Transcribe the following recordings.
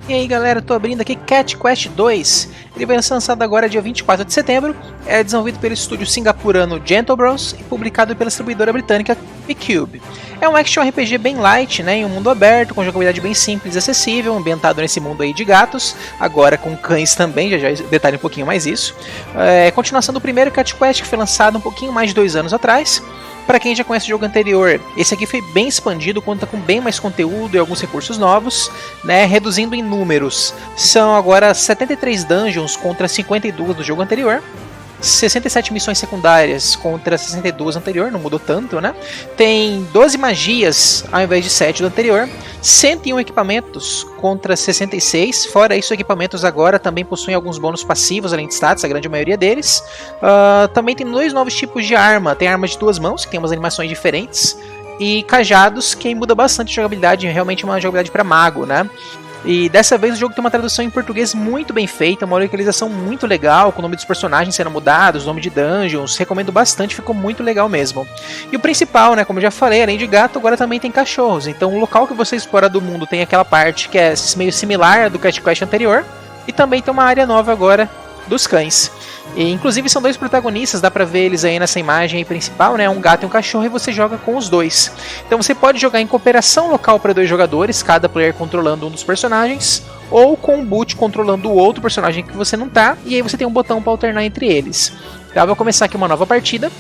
E aí galera, tô abrindo aqui Cat Quest 2, ele vai ser lançado agora dia 24 de setembro, é desenvolvido pelo estúdio singapurano Gentle Bros e publicado pela distribuidora britânica P-Cube. É um action RPG bem light, né, em um mundo aberto, com jogabilidade bem simples e acessível, ambientado nesse mundo aí de gatos, agora com cães também, já detalhe um pouquinho mais isso. É continuação do primeiro Cat Quest, que foi lançado um pouquinho mais de 2 anos atrás. Para quem já conhece o jogo anterior, esse aqui foi bem expandido, conta com bem mais conteúdo e alguns recursos novos, né, reduzindo em números. São agora 73 dungeons contra 52 do jogo anterior. 67 missões secundárias contra 62 anterior, não mudou tanto, né? Tem 12 magias ao invés de 7 do anterior. 101 equipamentos contra 66. Fora isso, equipamentos agora também possuem alguns bônus passivos, além de status, a grande maioria deles. Também tem 2 novos tipos de arma. Tem arma de 2 mãos, que tem umas animações diferentes. E cajados, que muda bastante a jogabilidade, realmente uma jogabilidade para mago, né? E dessa vez o jogo tem uma tradução em português muito bem feita, uma localização muito legal, com o nome dos personagens sendo mudados, o nome de dungeons, recomendo bastante, ficou muito legal mesmo. E o principal, né, como eu já falei, além de gato, agora também tem cachorros, então o local que você explora do mundo tem aquela parte que é meio similar à do Cat Quest anterior, e também tem uma área nova agora dos cães. E, inclusive são 2 protagonistas, dá pra ver eles aí nessa imagem aí principal, né? Um gato e um cachorro, e você joga com os 2. Então você pode jogar em cooperação local para 2 jogadores, cada player controlando um dos personagens, ou com o boot controlando o outro personagem que você não tá, e aí você tem um botão para alternar entre eles. Tá, vou começar aqui uma nova partida.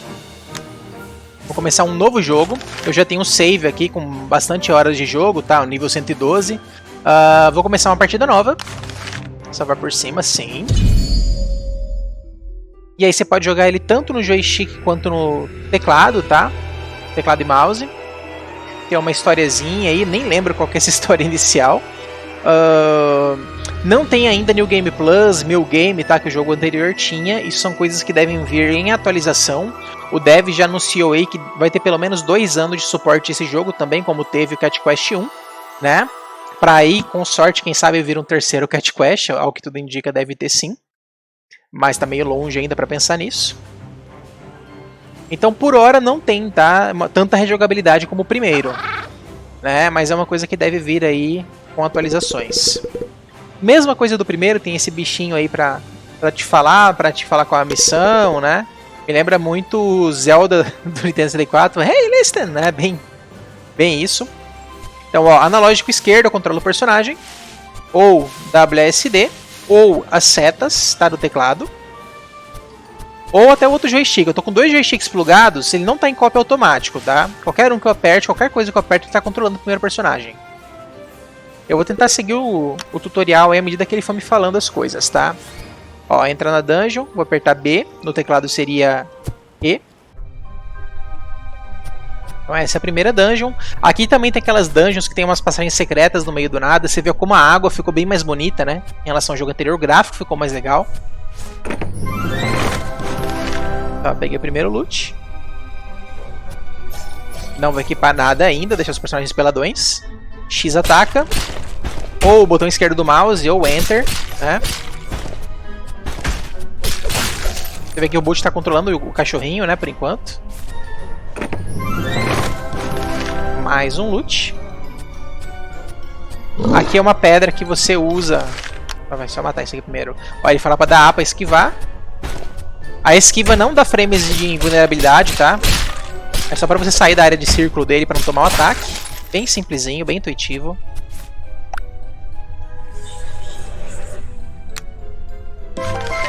Vou começar um novo jogo. Eu já tenho um save aqui com bastante horas de jogo, tá? O nível 112. Vou começar uma partida nova. Salvar por cima, sim. E aí você pode jogar ele tanto no joystick quanto no teclado, tá? Teclado e mouse. Tem uma historiazinha aí, nem lembro qual que é essa história inicial. Não tem ainda New Game Plus, New Game, tá? Que o jogo anterior tinha. Isso são coisas que devem vir em atualização. O dev já anunciou aí que vai ter pelo menos 2 anos de suporte esse jogo também, como teve o Cat Quest 1, né? Pra aí, com sorte, quem sabe vir um terceiro Cat Quest, ao que tudo indica deve ter sim. Mas tá meio longe ainda para pensar nisso. Então por hora não tem, tá, tanta rejogabilidade como o primeiro, né? Mas é uma coisa que deve vir aí com atualizações. Mesma coisa do primeiro, tem esse bichinho aí pra te falar com a missão, né? Me lembra muito o Zelda do Nintendo 64, Hey, listen, né? Bem isso. Então, ó, analógico esquerdo eu controlo o personagem, ou WSD, ou as setas, tá, do teclado, ou até o outro joystick. Eu tô com 2 joysticks plugados, ele não tá em cópia automático, tá? Qualquer um que eu aperte, qualquer coisa que eu aperte, ele tá controlando o primeiro personagem. Eu vou tentar seguir o tutorial aí à medida que ele for me falando as coisas, tá? Ó, entra na dungeon, vou apertar B, no teclado seria E. Então essa é a primeira dungeon. Aqui também tem aquelas dungeons que tem umas passagens secretas no meio do nada. Você vê como a água ficou bem mais bonita, né? Em relação ao jogo anterior, o gráfico ficou mais legal. Tá, peguei o primeiro loot. Não vou equipar nada ainda, deixa os personagens peladões. X ataca. Ou o botão esquerdo do mouse, ou Enter, né? Você vê que o boot está controlando o cachorrinho, né, por enquanto. Mais um loot. Aqui é uma pedra que você usa. Vai só matar isso aqui primeiro. Ó, ele fala pra dar A pra esquivar. A esquiva não dá frames de invulnerabilidade, tá? É só pra você sair da área de círculo dele pra não tomar um ataque. Bem simplesinho, bem intuitivo.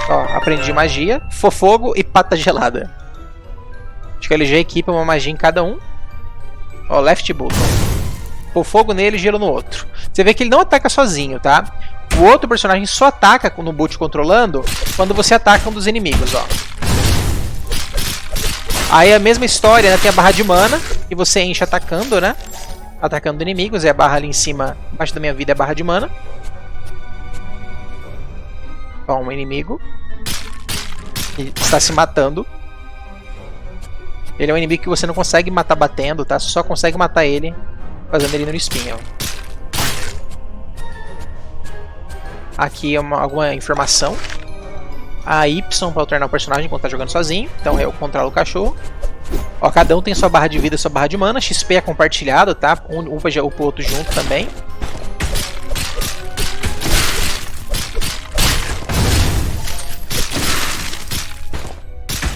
Ó, aprendi magia, fofogo e pata gelada. Acho que ele já equipa uma magia em cada um. Ó, left button. Pôr fogo nele e gelo no outro. Você vê que ele não ataca sozinho, tá? O outro personagem só ataca no boot controlando quando você ataca um dos inimigos, ó. Aí a mesma história, né? Tem a barra de mana e você enche atacando, né? Atacando inimigos. É a barra ali em cima, embaixo da minha vida é a barra de mana. Ó, um inimigo. Ele está se matando. Ele é um inimigo que você não consegue matar batendo, tá? Você só consegue matar ele fazendo ele no espinho. Aqui é alguma informação. A Y para alternar o personagem enquanto tá jogando sozinho. Então eu controlo o cachorro. Ó, cada um tem sua barra de vida e sua barra de mana. XP é compartilhado, tá? Um upa o outro junto também.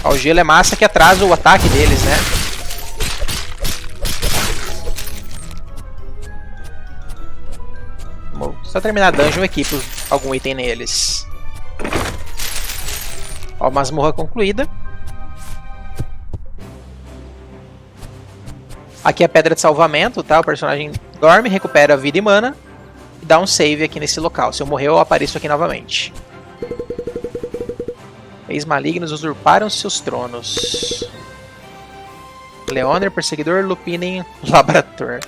Ó, o gelo é massa que atrasa o ataque deles, né? Vou só terminar a dungeon aqui por algum item neles. Ó, masmorra concluída. Aqui é a pedra de salvamento, tá? O personagem dorme, recupera vida e mana e dá um save aqui nesse local. Se eu morrer, eu apareço aqui novamente. Reis malignos usurparam seus tronos. Leoner, perseguidor, Lupinen, Labrator.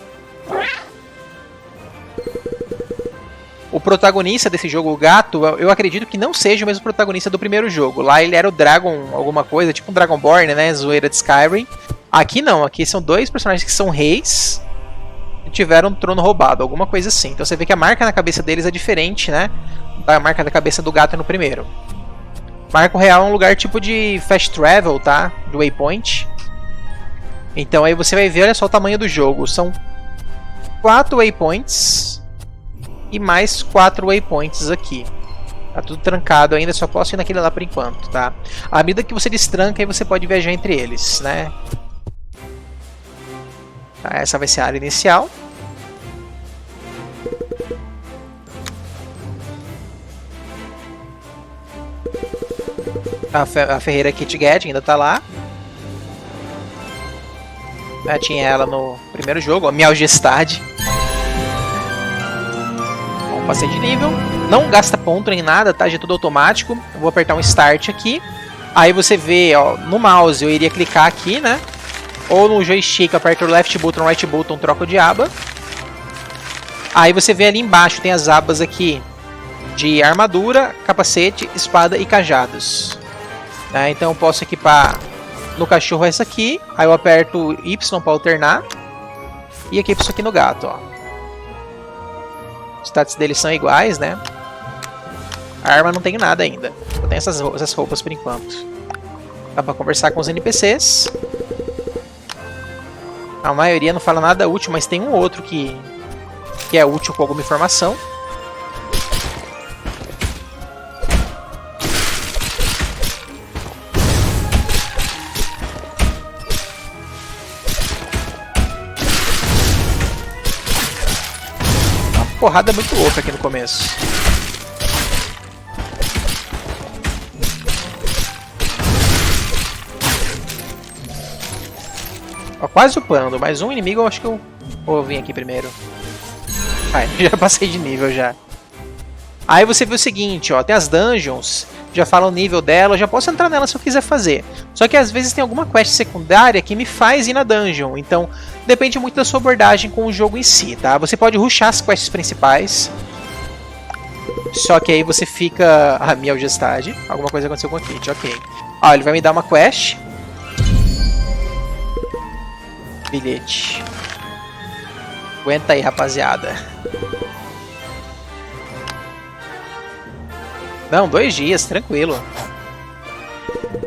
O protagonista desse jogo, o gato, eu acredito que não seja o mesmo protagonista do primeiro jogo. Lá ele era o Dragon, alguma coisa, tipo um Dragonborn, né? Zoeira de Skyrim. Aqui não, aqui são dois personagens que são reis e tiveram um trono roubado, alguma coisa assim. Então você vê que a marca na cabeça deles é diferente, né? Da marca da cabeça do gato no primeiro. Marco Real é um lugar tipo de fast travel, tá? Do Waypoint. Então aí você vai ver, olha só o tamanho do jogo. São 4 Waypoints e mais 4 Waypoints aqui. Tá tudo trancado ainda, só posso ir naquele lá por enquanto, tá? À medida que você destranca, aí você pode viajar entre eles, né? Tá, essa vai ser a área inicial. A ferreira Kit Gad ainda tá lá. Já tinha ela no primeiro jogo, a Mialgestad. Bom, passei de nível. Não gasta ponto nem nada, tá? Já é tudo automático. Eu vou apertar um Start aqui. Aí você vê, ó, no mouse eu iria clicar aqui, né? Ou no joystick eu aperto o Left Button, Right Button, troco de aba. Aí você vê ali embaixo, tem as abas aqui de armadura, capacete, espada e cajados. Então eu posso equipar no cachorro essa aqui. Aí eu aperto Y para alternar. E equipo isso aqui no gato, ó. Os status deles são iguais, né? A arma não tem nada ainda. Eu tenho essas roupas por enquanto. Dá pra conversar com os NPCs. A maioria não fala nada útil, mas tem um outro que é útil com alguma informação. Uma porrada muito louca aqui no começo. Ó, quase upando, mais um inimigo eu acho que eu vou vir aqui primeiro. Ai, já passei de nível já. Aí você vê o seguinte, ó, tem as dungeons, já fala o nível dela, eu já posso entrar nela se eu quiser fazer. Só que às vezes tem alguma quest secundária que me faz ir na dungeon, então depende muito da sua abordagem com o jogo em si, tá? Você pode rushar as quests principais, só que aí você fica... Ah, Mialgestad, alguma coisa aconteceu com o Kit, ok. Ó, ele vai me dar uma quest. Bilhete. Aguenta aí, rapaziada. Não, 2 dias, tranquilo.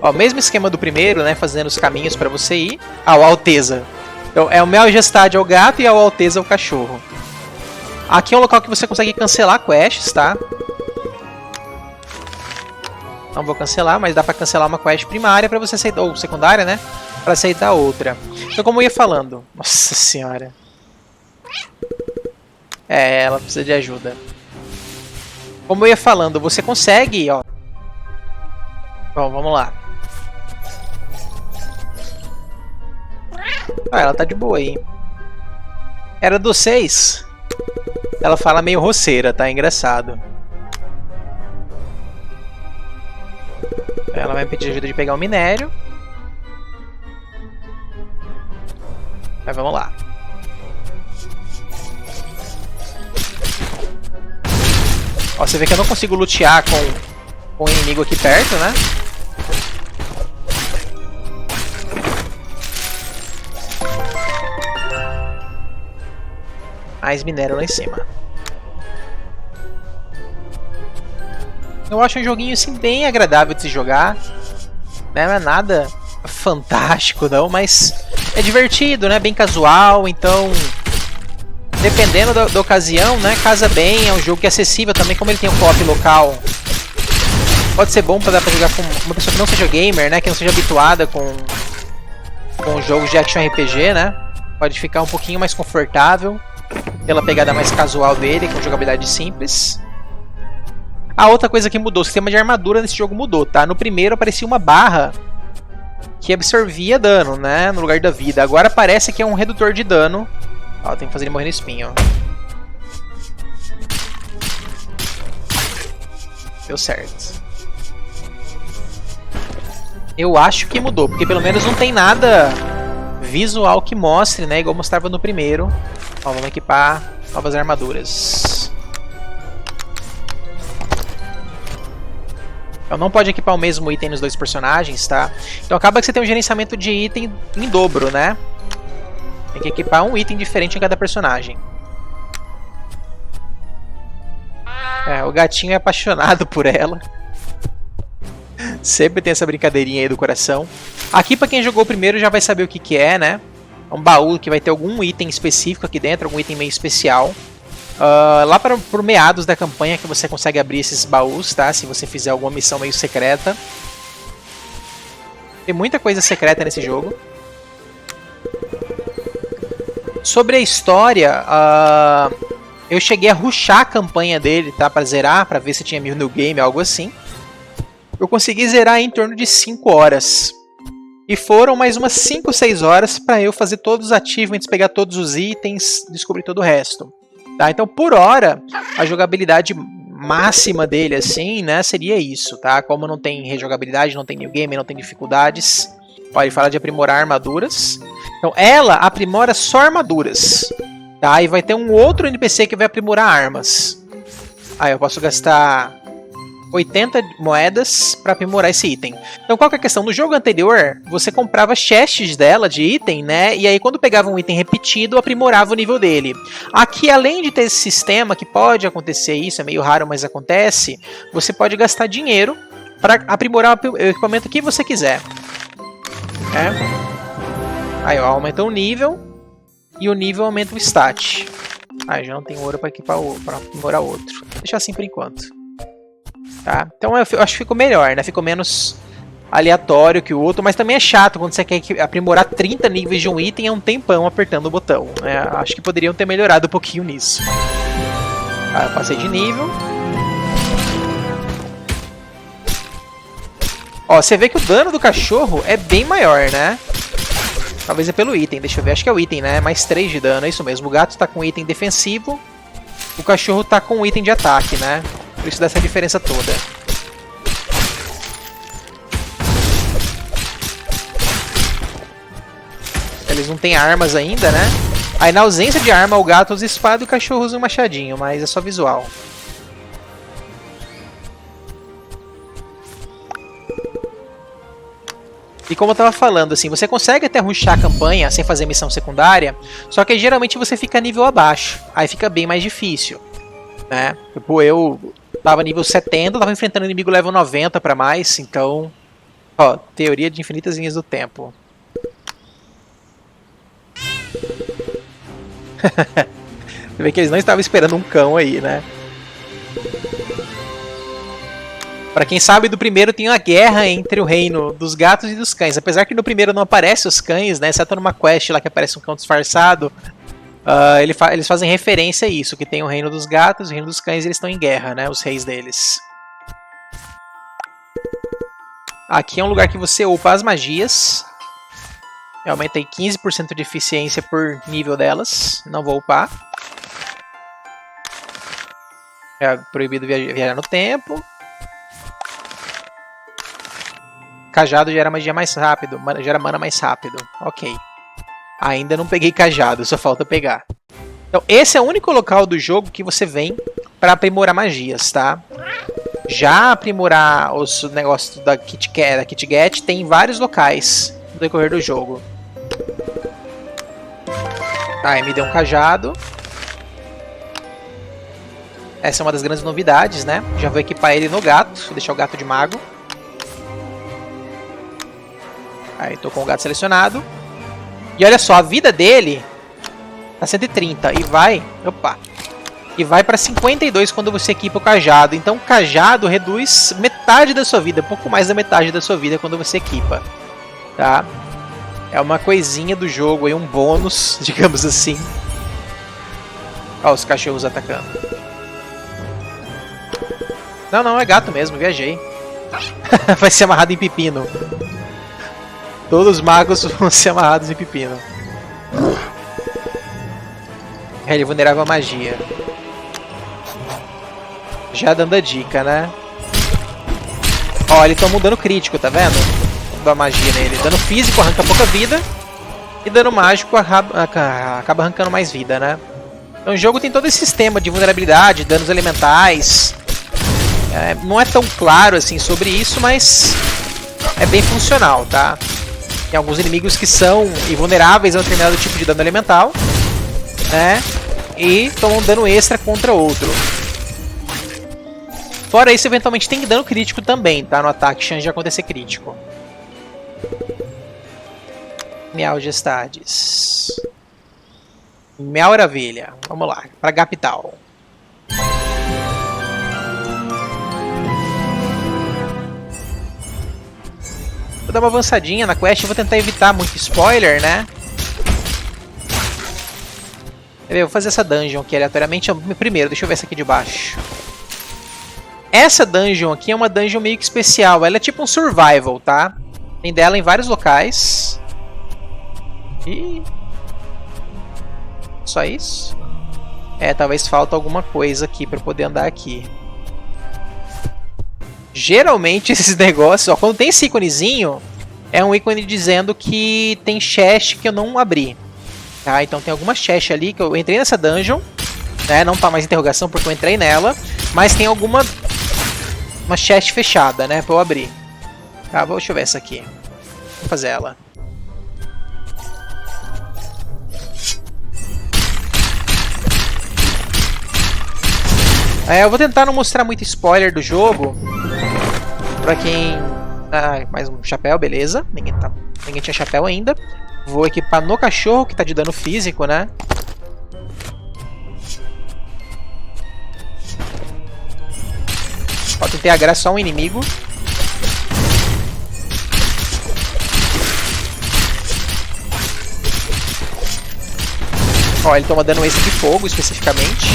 Ó, mesmo esquema do primeiro, né? Fazendo os caminhos pra você ir. Ah, o Alteza. Então, é o Mialgestad é o gato e o Alteza é o cachorro. Aqui é um local que você consegue cancelar quests, tá? Não vou cancelar, mas dá pra cancelar uma quest primária pra você aceitar, ou secundária, né? Pra aceitar outra. Então, como eu ia falando... Nossa senhora. É, ela precisa de ajuda. Como eu ia falando, você consegue, ó... Bom, vamos lá. Ah, ela tá de boa aí. Era do 6. Ela fala meio roceira, tá? Engraçado. Ela vai me pedir ajuda de pegar o minério. Mas vamos lá. Ó, você vê que eu não consigo lutear com o inimigo aqui perto, né? Mais minério lá em cima. Eu acho um joguinho assim bem agradável de se jogar. Não é nada fantástico não, mas é divertido, né? Bem casual, então dependendo da ocasião, né? Casa bem, é um jogo que é acessível também, como ele tem um co-op local. Pode ser bom pra dar pra jogar com uma pessoa que não seja gamer, né? Que não seja habituada com jogos de action RPG, né? Pode ficar um pouquinho mais confortável pela pegada mais casual dele, com jogabilidade simples. A outra coisa que mudou, o sistema de armadura nesse jogo mudou, tá? No primeiro aparecia uma barra que absorvia dano, né? No lugar da vida. Agora parece que é um redutor de dano. Ó, tem que fazer ele morrer no espinho, ó. Deu certo. Eu acho que mudou, porque pelo menos não tem nada visual que mostre, né? Igual mostrava no primeiro. Ó, vamos equipar novas armaduras. Então não pode equipar o mesmo item nos dois personagens, tá? Então acaba que você tem um gerenciamento de item em dobro, né? Tem que equipar um item diferente em cada personagem. É, o gatinho é apaixonado por ela. Sempre tem essa brincadeirinha aí do coração. Aqui, pra quem jogou o primeiro, já vai saber o que que é, né? É um baú que vai ter algum item específico aqui dentro, algum item meio especial. Lá por meados da campanha que você consegue abrir esses baús, tá? Se você fizer alguma missão meio secreta. Tem muita coisa secreta nesse jogo. Sobre a história, eu cheguei a rushar a campanha dele, tá? Pra zerar, pra ver se tinha new game, algo assim. Eu consegui zerar em torno de 5 horas. E foram mais umas 5 ou 6 horas pra eu fazer todos os achievements, pegar todos os itens, descobrir todo o resto. Tá? Então, por hora, a jogabilidade máxima dele, assim, né, seria isso, tá? Como não tem rejogabilidade, não tem new game, não tem dificuldades. Ó, ele fala de aprimorar armaduras. Então, ela aprimora só armaduras. Tá? E vai ter um outro NPC que vai aprimorar armas. Aí eu posso gastar 80 moedas para aprimorar esse item. Então qual que é a questão? No jogo anterior, você comprava chests dela de item, né? E aí quando pegava um item repetido, aprimorava o nível dele. Aqui, além de ter esse sistema, que pode acontecer isso, é meio raro, mas acontece, você pode gastar dinheiro para aprimorar o equipamento que você quiser. Aí ó, aumenta o nível e o nível aumenta o stat. Aí já não tem ouro para equipar para aprimorar outro. Deixa assim por enquanto. Tá? Então eu acho que ficou melhor, né? Ficou menos aleatório que o outro, mas também é chato quando você quer aprimorar 30 níveis de um item, é um tempão apertando o botão, né? Acho que poderiam ter melhorado um pouquinho nisso. Tá, eu passei de nível. Ó, você vê que o dano do cachorro é bem maior, né? Talvez é pelo item, deixa eu ver, acho que é o item, né? Mais 3 de dano, é isso mesmo. O gato tá com item defensivo, o cachorro tá com item de ataque, né? Por isso dá essa diferença toda. Eles não têm armas ainda, né? Aí na ausência de arma, o gato usa espada e o cachorro usa um machadinho, mas é só visual. E como eu tava falando, assim, você consegue até rushar a campanha sem fazer missão secundária, só que geralmente você fica nível abaixo, aí fica bem mais difícil, né? Tipo, eu tava nível 70, tava enfrentando inimigo level 90 pra mais, então... Ó, teoria de infinitas linhas do tempo. Você vê que eles não estavam esperando um cão aí, né? Pra quem sabe, do primeiro tem uma guerra entre o reino dos gatos e dos cães. Apesar que no primeiro não aparecem os cães, né? Exceto numa quest lá que aparece um cão disfarçado. Eles fazem referência a isso, que tem o reino dos gatos e o reino dos cães, eles estão em guerra, né? Os reis deles. Aqui é um lugar que você upa as magias. Eu aumentei 15% de eficiência por nível delas. Não vou upar. É proibido viajar no tempo. Cajado gera magia mais rápido, gera mana mais rápido. Ok. Ainda não peguei cajado, só falta pegar. Então esse é o único local do jogo que você vem para aprimorar magias, tá? Já aprimorar os negócios da Kit Kat tem em vários locais no decorrer do jogo. Aí me deu um cajado. Essa é uma das grandes novidades, né? Já vou equipar ele no gato, vou deixar o gato de mago. Aí tô com o gato selecionado. E olha só, a vida dele tá 130 e vai... Opa! e vai para 52 quando você equipa o cajado. Então o cajado reduz metade da sua vida, pouco mais da metade da sua vida quando você equipa, tá? É uma coisinha do jogo aí, um bônus, digamos assim. Ó, os cachorros atacando. Não, é gato mesmo, viajei. Vai ser amarrado em pepino. Todos os magos vão ser amarrados em pepino. Ele é vulnerável à magia. Já dando a dica, né? Ó, ele toma um dano crítico, tá vendo? Da magia nele. Dano físico arranca pouca vida. E dano mágico acaba arrancando mais vida, né? Então o jogo tem todo esse sistema de vulnerabilidade, danos elementais. Não é tão claro assim sobre isso, mas é bem funcional, tá? Tem alguns inimigos que são invulneráveis a um determinado tipo de dano elemental, né? E tomam dano extra contra outro. Fora isso, eventualmente tem dano crítico também, tá? No ataque, chance de acontecer crítico. Miaujestades. Maravilha. Vamos lá, pra capital. Vou dar uma avançadinha na quest, vou tentar evitar muito spoiler, né? Eu vou fazer essa dungeon aqui aleatoriamente. Primeiro, deixa eu ver essa aqui de baixo. Essa dungeon aqui é uma dungeon meio que especial. Ela é tipo um survival, tá? Tem dela em vários locais. E... só isso? Talvez falta alguma coisa aqui pra poder andar aqui. Geralmente esses negócios, ó, quando tem esse íconezinho, é um ícone dizendo que tem chest que eu não abri. Tá? Então tem alguma chest ali que eu entrei nessa dungeon, né? Não tá mais interrogação porque eu entrei nela, mas tem alguma uma chest fechada, né, pra eu abrir. Tá, deixa eu ver essa aqui. Vou fazer ela. Eu vou tentar não mostrar muito spoiler do jogo. Pra quem... mais um chapéu, beleza. Ninguém tinha chapéu ainda. Vou equipar no cachorro, que tá de dano físico, né? Ó, tentei agrar só um inimigo. Ó, ele toma dano extra de fogo, especificamente.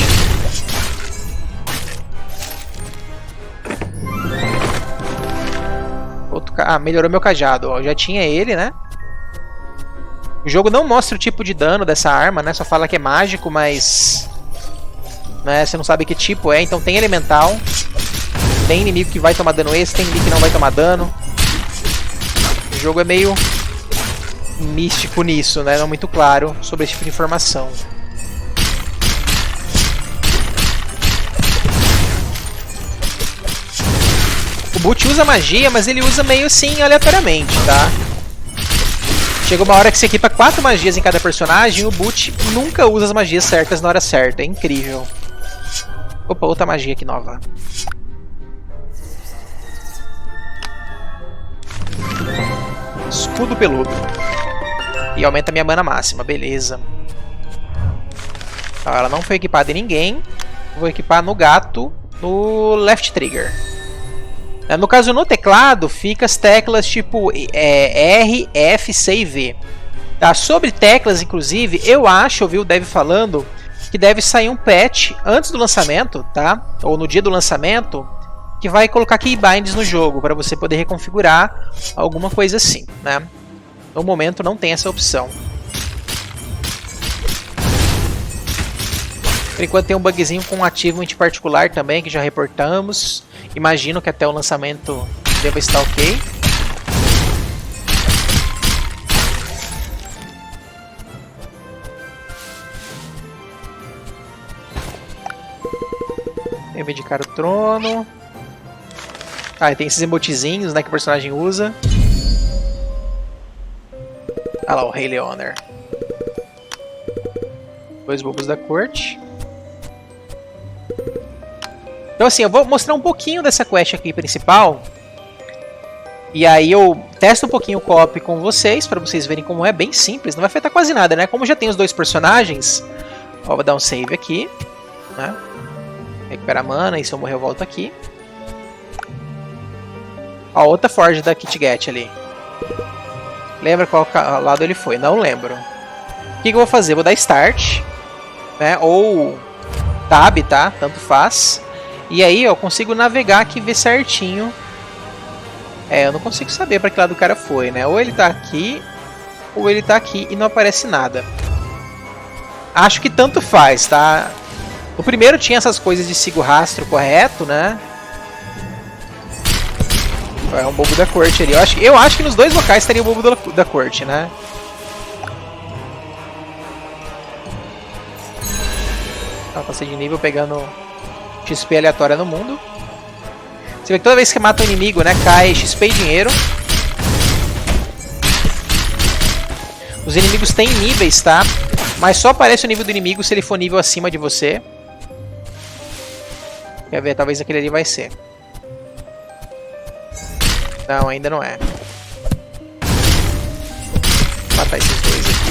Melhorou meu cajado. Ó, já tinha ele, né? O jogo não mostra o tipo de dano dessa arma, né? Só fala que é mágico, mas... né? Você não sabe que tipo é. Então tem elemental. Tem inimigo que vai tomar dano extra, tem inimigo que não vai tomar dano. O jogo é meio místico nisso, né? Não é muito claro sobre esse tipo de informação. O Boot usa magia, mas ele usa meio assim aleatoriamente, tá? Chega uma hora que você equipa 4 magias em cada personagem e o Boot nunca usa as magias certas na hora certa. É incrível. Opa, outra magia aqui nova. Escudo peludo. E aumenta minha mana máxima, beleza. Então, ela não foi equipada em ninguém. Vou equipar no gato, no left trigger. No caso, no teclado, fica as teclas tipo R, F, C e V. Tá? Sobre teclas, inclusive, eu ouvi o Dev falando que deve sair um patch antes do lançamento, tá? Ou no dia do lançamento, que vai colocar keybinds no jogo, para você poder reconfigurar alguma coisa assim, né? No momento não tem essa opção. Por enquanto tem um bugzinho com um achievement particular também, que já reportamos. Imagino que até o lançamento deva estar ok. Reivindicar o trono. E tem esses emotezinhos, né, que o personagem usa. Ah lá, o Rei Leonor. 2 bobos da corte. Então assim, eu vou mostrar um pouquinho dessa quest aqui principal. E aí eu testo um pouquinho o co-op com vocês, para vocês verem como é bem simples. Não vai afetar quase nada, né? Como já tem os 2 personagens. Ó, vou dar um save aqui, né? Recupera mana, e se eu morrer eu volto aqui. Ó, outra Forge da KitGet ali. Lembra qual lado ele foi? Não lembro. O que eu vou fazer? Vou dar Start, né? Ou Tab, tá? Tanto faz. E aí eu consigo navegar aqui e ver certinho. Eu não consigo saber para que lado o cara foi, né? Ou ele tá aqui, ou ele tá aqui e não aparece nada. Acho que tanto faz, tá? O primeiro tinha essas coisas de siga o rastro correto, né? É um bobo da corte ali. Eu acho que nos dois locais teria o bobo da corte, né? Passei de nível pegando XP aleatória no mundo. Você vê que toda vez que mata um inimigo, né, cai XP e dinheiro. Os inimigos têm níveis, tá? Mas só aparece o nível do inimigo se ele for nível acima de você. Quer ver? Talvez aquele ali vai ser. Não, ainda não é. Vou matar esses dois aqui.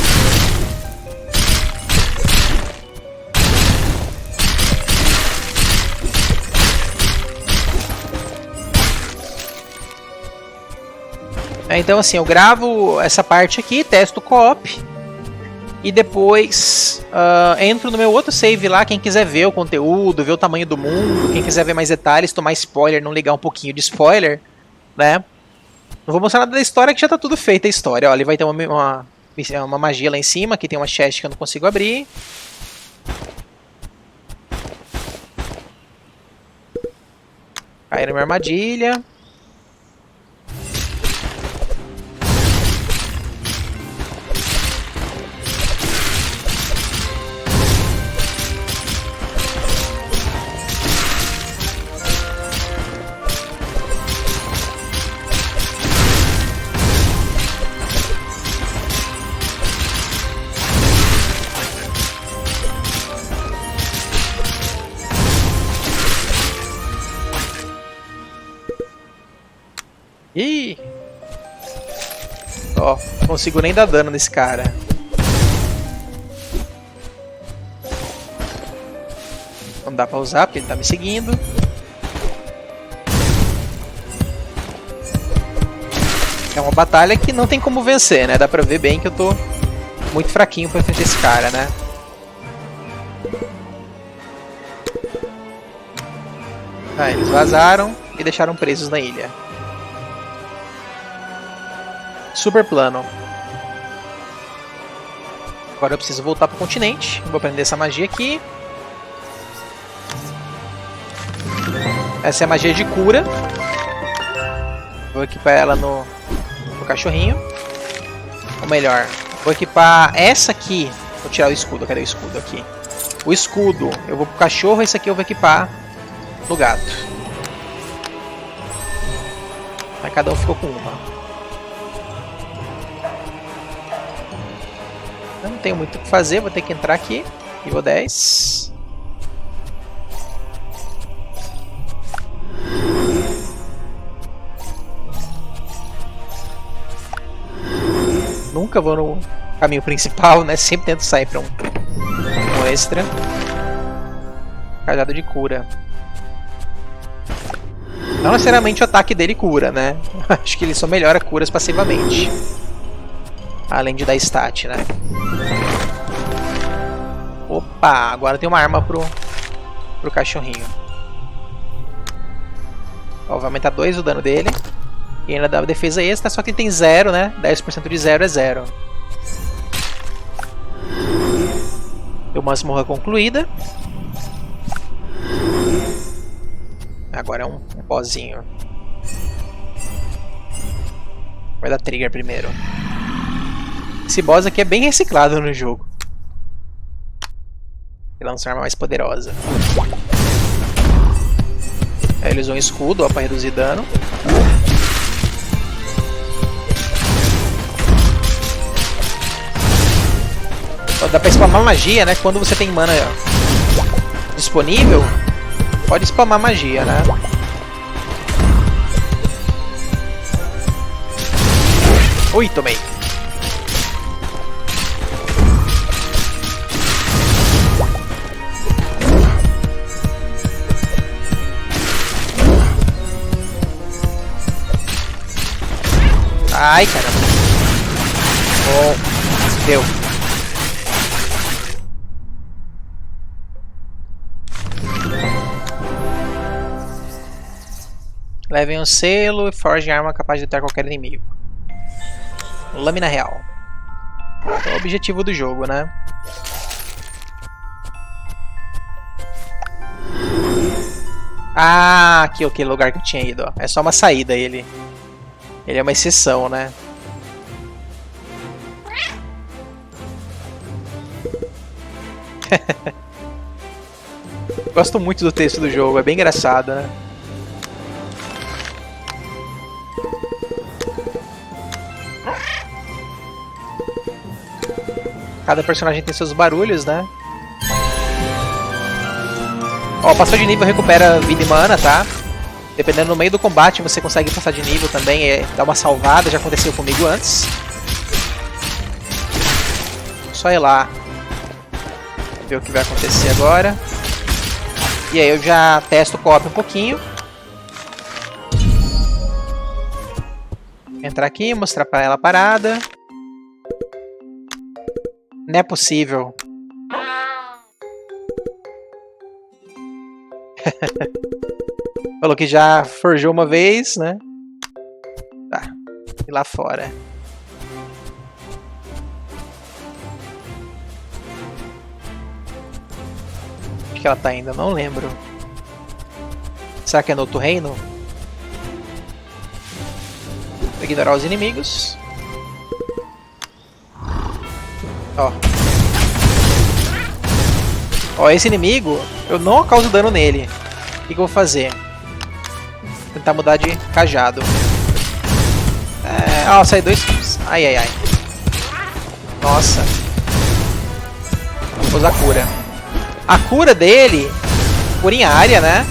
Então assim, eu gravo essa parte aqui, testo o co-op e depois entro no meu outro save lá, quem quiser ver o conteúdo, ver o tamanho do mundo, quem quiser ver mais detalhes, tomar spoiler, não ligar um pouquinho de spoiler, né? Não vou mostrar nada da história que já tá tudo feito a história. Ó, ali vai ter uma magia lá em cima, aqui tem uma chest que eu não consigo abrir. Cai na minha armadilha. Ih! Ó, não consigo nem dar dano nesse cara. Não dá pra usar porque ele tá me seguindo. É uma batalha que não tem como vencer, né? Dá pra ver bem que eu tô muito fraquinho pra enfrentar esse cara, né? Ah, eles vazaram e deixaram presos na ilha. Super plano. Agora eu preciso voltar para o continente. Vou aprender essa magia aqui. Essa é a magia de cura. Vou equipar ela no cachorrinho. Ou melhor, vou equipar essa aqui. Vou tirar o escudo. Cadê o escudo aqui? O escudo eu vou pro cachorro. Esse aqui eu vou equipar no gato. Aí cada um ficou com uma. Eu não tenho muito o que fazer, vou ter que entrar aqui. Nível 10. Nunca vou no caminho principal, né? Sempre tento sair para um extra. Cajado de cura. Não necessariamente o ataque dele cura, né? Acho que ele só melhora curas passivamente. Além de dar stat, né? Opa, agora tem uma arma pro cachorrinho. Ó, vai aumentar 2 o dano dele. E ainda dá defesa extra, só que ele tem 0, né? 10% de 0 é 0. Deu uma masmorra concluída. Agora é um pozinho. Vai dar trigger primeiro. Esse boss aqui é bem reciclado no jogo. Ele lança uma arma mais poderosa. Aí ele usou um escudo para reduzir dano. Dá pra spamar magia, né? Quando você tem mana disponível, pode spamar magia, né? Ui, tomei. Ai, caramba. Bom, deu. Levem um selo e forjem arma capaz de derrotar qualquer inimigo. Lâmina real. É o objetivo do jogo, né? Ah, aqui, aquele lugar que eu tinha ido, ó. É só uma saída ele. Ele é uma exceção, né? Gosto muito do texto do jogo, é bem engraçado, né? Cada personagem tem seus barulhos, né? Ó, passou de nível recupera vida e mana, tá? Dependendo no meio do combate você consegue passar de nível também, dar uma salvada, já aconteceu comigo antes. Só ir lá ver o que vai acontecer agora. E aí eu já testo o co-op um pouquinho. Entrar aqui, mostrar pra ela a parada. Não é possível. Falou que já forjou uma vez, né? Tá. E lá fora. Onde que ela tá indo? Eu não lembro. Será que é no outro reino? Vou ignorar os inimigos. Ó. Ó, esse inimigo, eu não causo dano nele. O que eu vou fazer? Tentar mudar de cajado. Ó, sai dois. Ai, ai, ai. Nossa. Vou usar a cura. A cura dele, cura em área, né?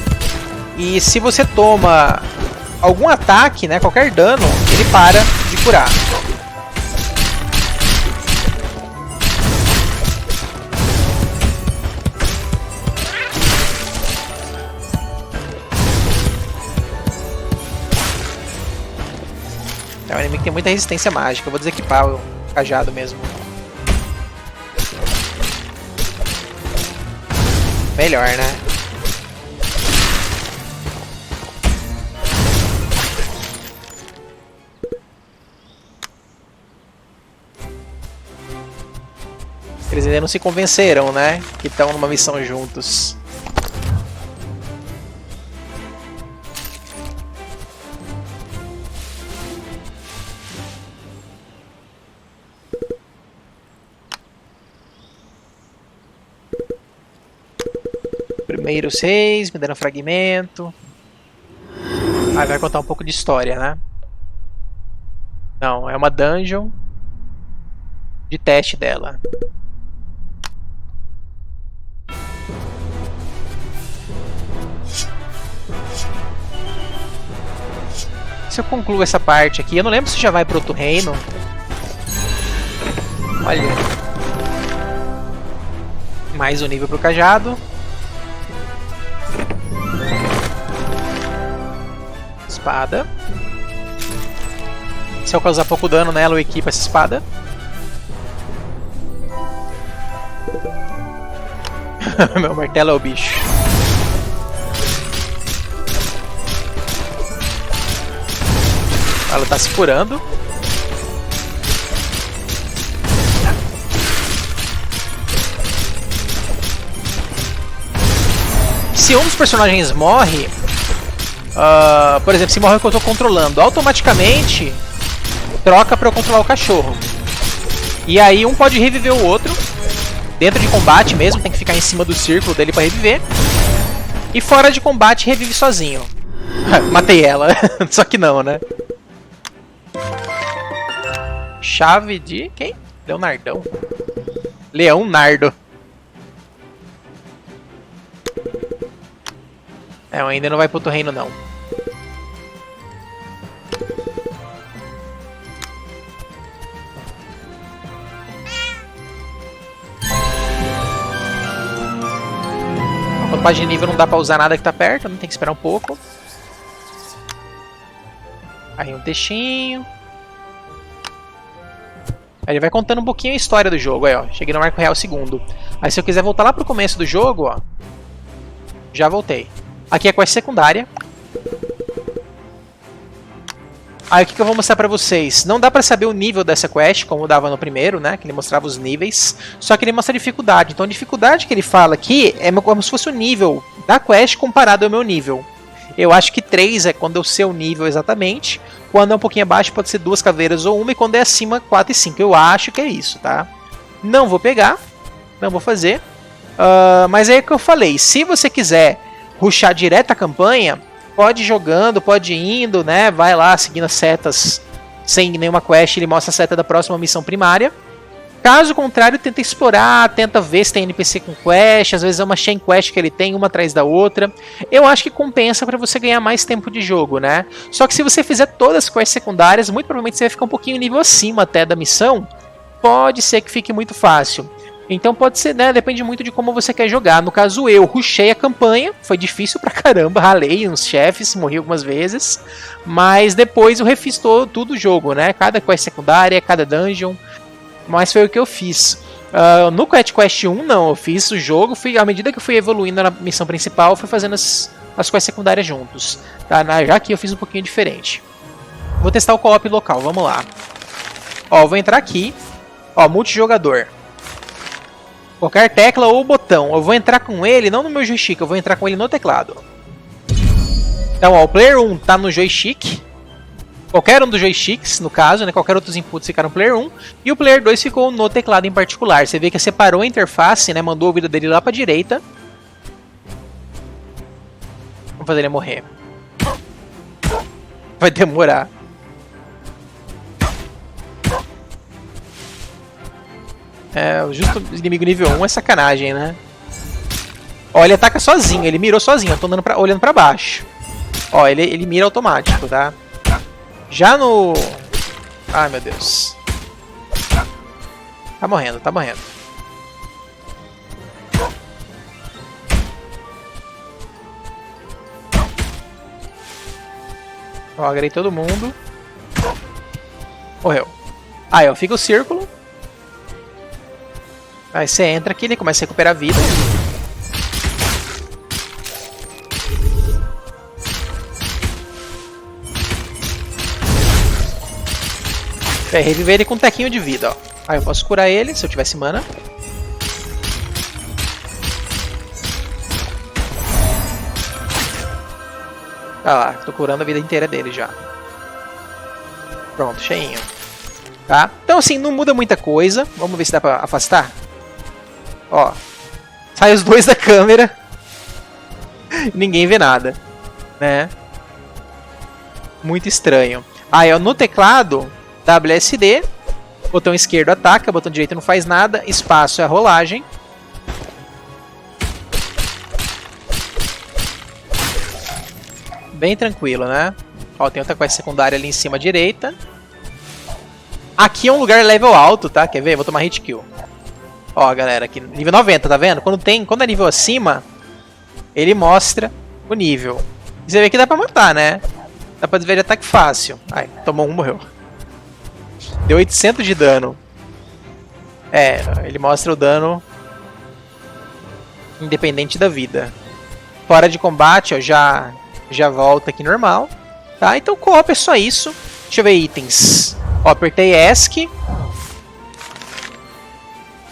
E se você toma algum ataque, né, qualquer dano, ele para de curar. É um inimigo que tem muita resistência mágica. Eu vou desequipar o cajado mesmo. Melhor, né? Eles ainda não se convenceram, né? Que estão numa missão juntos. Primeiro 6, me deram fragmento. Aí vai contar um pouco de história, né? Não, é uma dungeon de teste dela. Se eu concluo essa parte aqui, eu não lembro se já vai para outro reino. Olha. Mais um nível pro cajado. Espada. Se eu causar pouco dano nela, eu equipo essa espada. Meu martelo é o bicho. Ela tá se curando. Se um dos personagens morre, por exemplo, se morre o que eu tô controlando, automaticamente troca pra eu controlar o cachorro. E aí um pode reviver o outro. Dentro de combate mesmo, tem que ficar em cima do círculo dele pra reviver. E fora de combate, revive sozinho. Matei ela. Só que não, né? Chave de... quem? Leonardão. Leão Nardo. Ainda não vai pro outro reino, não. Quando baixa de nível não dá pra usar nada que tá perto, não tem que esperar um pouco. Aí um textinho. Aí ele vai contando um pouquinho a história do jogo. Aí, ó, cheguei no Marco Real segundo. Aí se eu quiser voltar lá pro começo do jogo, ó, já voltei. Aqui é a quest secundária. Aí o que eu vou mostrar pra vocês? Não dá pra saber o nível dessa quest, como dava no primeiro, né? Que ele mostrava os níveis. Só que ele mostra a dificuldade. Então a dificuldade que ele fala aqui é como se fosse o nível da quest comparado ao meu nível. Eu acho que 3 é quando eu sei o nível exatamente. Quando é um pouquinho abaixo pode ser 2 caveiras ou 1. E quando é acima, 4 e 5. Eu acho que é isso, tá? Não vou pegar. Não vou fazer. Mas é o que eu falei. Se você quiser rushar direto a campanha, pode ir jogando, pode ir indo, né? Vai lá seguindo as setas sem nenhuma quest. Ele mostra a seta da próxima missão primária. Caso contrário, tenta explorar, tenta ver se tem NPC com quest, às vezes é uma chain quest que ele tem, uma atrás da outra. Eu acho que compensa para você ganhar mais tempo de jogo, né? Só que se você fizer todas as quests secundárias, muito provavelmente você vai ficar um pouquinho nível acima até da missão. Pode ser que fique muito fácil. Então pode ser, né? Depende muito de como você quer jogar. No caso eu rushei a campanha, foi difícil pra caramba, ralei uns chefes, morri algumas vezes. Mas depois eu refiz tudo o jogo, né? Cada quest secundária, cada dungeon. Mas foi o que eu fiz. No Cat Quest 1, não. Eu fiz o jogo, à medida que eu fui evoluindo na missão principal, eu fui fazendo as quests secundárias juntos. Tá? Já que eu fiz um pouquinho diferente. Vou testar o co-op local, vamos lá. Ó, vou entrar aqui. Ó, multijogador. Qualquer tecla ou botão. Eu vou entrar com ele, não no meu joystick, eu vou entrar com ele no teclado. Então, ó, o Player 1 tá no joystick. Qualquer um dos joysticks, no caso, né? Qualquer outros inputs ficaram no Player 1. E o Player 2 ficou no teclado em particular. Você vê que separou a interface, né? Mandou o vida dele lá pra direita. Vamos fazer ele morrer. Vai demorar. Justo inimigo nível 1 é sacanagem, né? Ó, ele ataca sozinho. Ele mirou sozinho. Eu tô olhando pra baixo. Ó, ele mira automático, tá? Já no... Ai, meu Deus. Tá morrendo, tá morrendo. Ó, agrei todo mundo. Morreu. Aí, ó, fica o círculo. Aí você entra aqui, ele começa a recuperar a vida. Reviver ele com um tequinho de vida, ó. Aí eu posso curar ele, se eu tivesse mana. Tá lá, tô curando a vida inteira dele já. Pronto, cheinho. Tá? Então assim, não muda muita coisa. Vamos ver se dá pra afastar. Ó. Sai os dois da câmera. Ninguém vê nada. Né? Muito estranho. Aí, ó, no teclado... WSD, botão esquerdo ataca, botão direito não faz nada, espaço é a rolagem. Bem tranquilo, né? Ó, tem outra quest secundária ali em cima à direita. Aqui é um lugar level alto, tá? Quer ver? Vou tomar hit kill. Ó, galera, aqui nível 90, tá vendo? Quando é nível acima, ele mostra o nível. E você vê que dá pra matar, né? Dá pra desviar de ataque fácil. Ai, tomou um, morreu. Deu 800 de dano. Ele mostra o dano independente da vida. Fora de combate, ó, já volta aqui normal. Tá? Então co-op é só isso. Deixa eu ver itens. Ó, apertei ESC.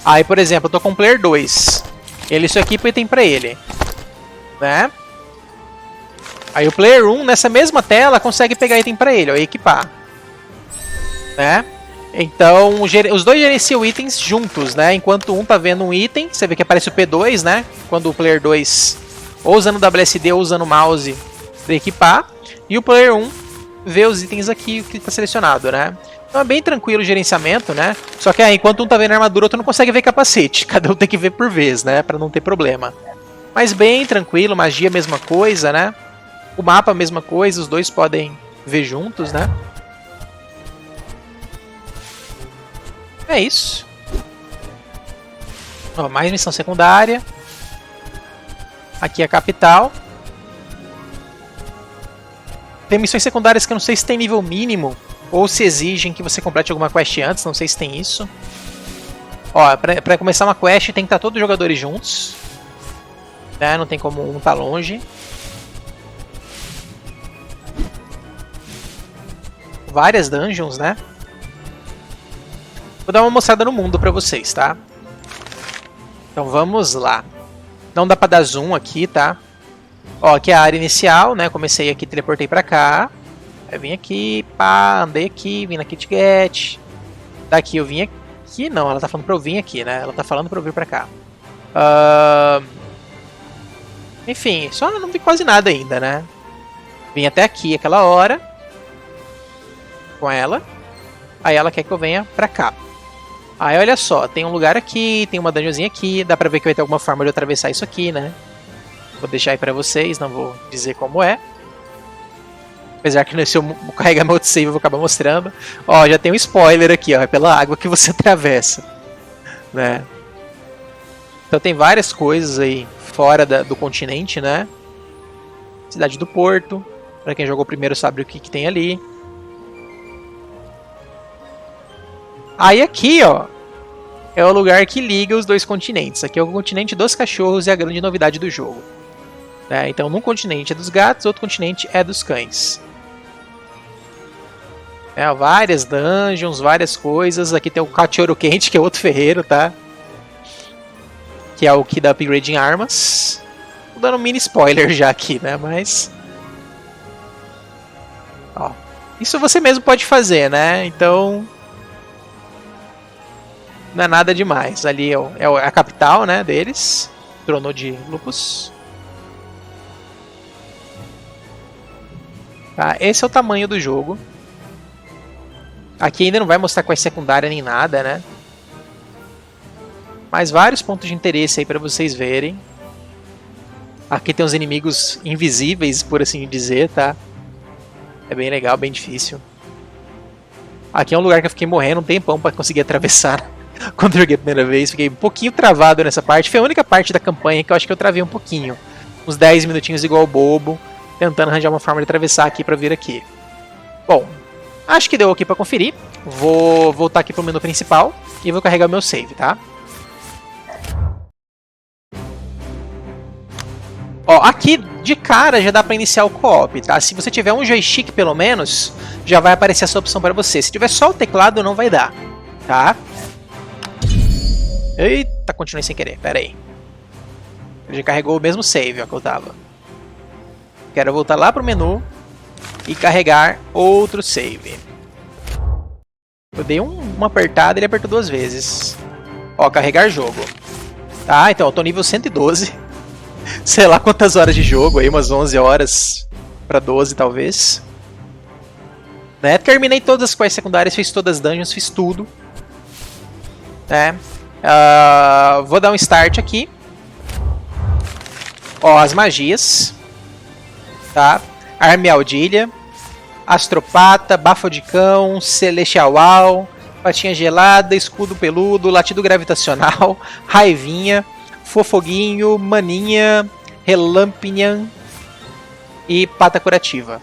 Aí, por exemplo, eu tô com o Player 2. Ele só equipa item pra ele. Né? Aí o Player 1, nessa mesma tela, consegue pegar item pra ele, ó, e equipar. Né? Então, os dois gerenciam itens juntos, né? Enquanto um tá vendo um item, você vê que aparece o P2, né? Quando o Player 2, ou usando o WSD ou usando o mouse para equipar. E o Player 1 vê os itens aqui que tá selecionado, né? Então é bem tranquilo o gerenciamento, né? Só que aí, enquanto um tá vendo a armadura, outro não consegue ver capacete. Cada um tem que ver por vez, né? Pra não ter problema. Mas bem tranquilo, magia mesma coisa, né? O mapa mesma coisa, os dois podem ver juntos, né? É isso. Ó, mais missão secundária. Aqui é a capital. Tem missões secundárias que eu não sei se tem nível mínimo ou se exigem que você complete alguma quest antes, não sei se tem isso. Ó, pra começar uma quest tem que estar todos os jogadores juntos, né? Não tem como um estar longe. Várias dungeons, né? Vou dar uma mostrada no mundo pra vocês, tá? Então vamos lá. Não dá pra dar zoom aqui, tá? Ó, aqui é a área inicial, né? Comecei aqui, teleportei pra cá. Aí vim aqui, pá, andei aqui, vim na KitKat. Daqui eu vim aqui. Não, ela tá falando pra eu vir aqui, né? Ela tá falando pra eu vir pra cá. Enfim, só não vi quase nada ainda, né? Vim até aqui aquela hora. Com ela. Aí ela quer que eu venha pra cá. Aí olha só, tem um lugar aqui, tem uma dungeonzinha aqui. Dá pra ver que vai ter alguma forma de eu atravessar isso aqui, né? Vou deixar aí pra vocês, não vou dizer como é. Apesar que se eu carregar meu save eu vou acabar mostrando. Ó, já tem um spoiler aqui, ó. É pela água que você atravessa, né? Então tem várias coisas aí fora do continente, né? Cidade do Porto. Pra quem jogou primeiro sabe o que tem ali. Aí aqui, ó, é o lugar que liga os dois continentes. Aqui é o continente dos cachorros e a grande novidade do jogo. Né? Então, num continente é dos gatos, outro continente é dos cães. Várias dungeons, várias coisas. Aqui tem o cachorro quente, que é outro ferreiro, tá? Que é o que dá upgrade em armas. Tô dando um mini spoiler já aqui, né? Mas... ó, isso você mesmo pode fazer, né? Então... não é nada demais. Ali é a capital, né, deles. Trono de Lupus. Tá, esse é o tamanho do jogo. Aqui ainda não vai mostrar quest secundária nem nada, né? Mas vários pontos de interesse aí pra vocês verem. Aqui tem uns inimigos invisíveis, por assim dizer, tá? É bem legal, bem difícil. Aqui é um lugar que eu fiquei morrendo um tempão pra conseguir atravessar. Quando eu joguei a primeira vez, fiquei um pouquinho travado nessa parte. Foi a única parte da campanha que eu acho que eu travei um pouquinho. Uns 10 minutinhos igual bobo, tentando arranjar uma forma de atravessar aqui pra vir aqui. Bom, acho que deu aqui pra conferir. Vou voltar aqui pro menu principal e vou carregar o meu save, tá? Ó, aqui de cara já dá pra iniciar o co-op, tá? Se você tiver um joystick pelo menos, já vai aparecer essa opção pra você. Se tiver só o teclado, não vai dar, tá? Eita, continuei sem querer, pera aí. Ele já carregou o mesmo save, ó, que eu tava. Quero voltar lá pro menu e carregar outro save. Eu dei uma apertada e ele apertou 2 vezes. Ó, carregar jogo. Tá, então eu tô nível 112. Sei lá quantas horas de jogo aí, umas 11 horas pra 12 talvez. Né? Terminei todas as quests secundárias, fiz todas as dungeons, fiz tudo. Né? Vou dar um start aqui. Ó, as magias. Tá? Armealdilha, Astropata, Bafo de Cão, Celestial, Patinha Gelada, Escudo Peludo, Latido Gravitacional, Raivinha, Fofoguinho, Maninha, Relampinhan e Pata Curativa.